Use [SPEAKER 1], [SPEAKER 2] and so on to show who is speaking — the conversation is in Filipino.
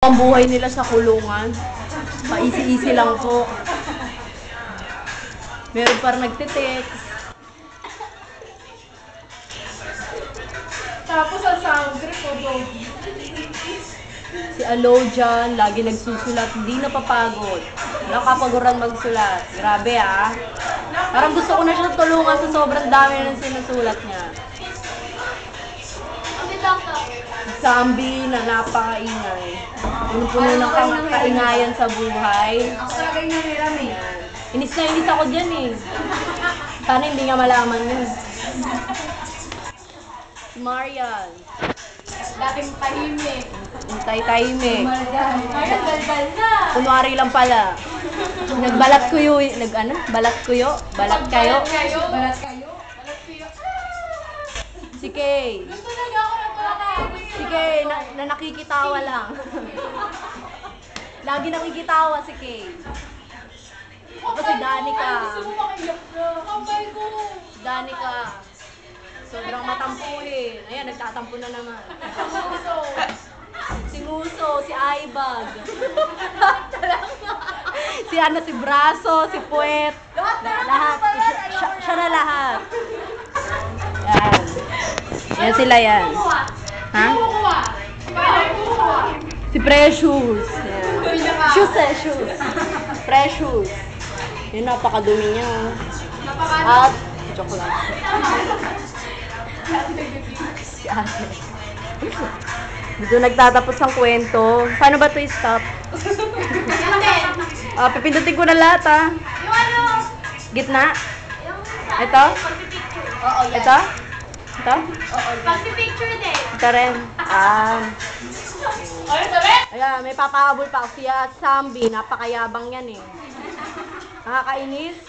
[SPEAKER 1] Ang buhay nila sa kulungan. Pa-easy-easy lang po. Meron parang nagtitext.
[SPEAKER 2] Tapos ang sound trip ko doon.
[SPEAKER 1] Si Alo dyan, lagi nagsusulat, hindi napapagod. Nakapaguran magsulat. Grabe ah. Parang gusto ko na siya tulungan sa sobrang dami na sinusulat niya. Zombie na napakaingay. Puno-puno ng kaingayan sa buhay.
[SPEAKER 2] Ako talaga yung namiram eh.
[SPEAKER 1] Inis na inis ako dyan eh. Sana hindi nga malaman yun. Si Marian.
[SPEAKER 2] Dating tahimik.
[SPEAKER 1] Hintay-tahimik.
[SPEAKER 2] Ngayon, daldal na.
[SPEAKER 1] Kunwari lang pala. Nagbalat kuyo. Balat kuyo? Balat kayo?
[SPEAKER 2] Balat kayo.
[SPEAKER 1] Si Kay.
[SPEAKER 2] Gusto na ako ng palakain.
[SPEAKER 1] Si Kay, na nakikitawa lang. Lagi nakikitawa si Kay. Ako si Danica.
[SPEAKER 2] Gusto mo makiyak na. Kampay ko.
[SPEAKER 1] Danica. Sobrang matampuhin. Ayan, nagtatampo na naman. Si Muso, si Aibag. Si si Braso, si Puwet. Lahat. Siya na lahat. Yan. Yan sila yan. Ha? Si Precious. Yan. Shoes. Precious. Yun, napakadumi niya. At, joke lang. Si ate. Dito nagtatapos ang kwento. Paano ba ito i-stop? Pipindutin ko na lahat ah.
[SPEAKER 2] Yung ano?
[SPEAKER 1] Gitna? Ito?
[SPEAKER 2] Oo, yan.
[SPEAKER 1] Ito? Ito?
[SPEAKER 2] Oo, pag-picture din.
[SPEAKER 1] Ito rin.
[SPEAKER 2] Ano sabi?
[SPEAKER 1] Ayan, may papahabol pa ako siya at Sambi. Napakayabang yan eh. Nakakainis.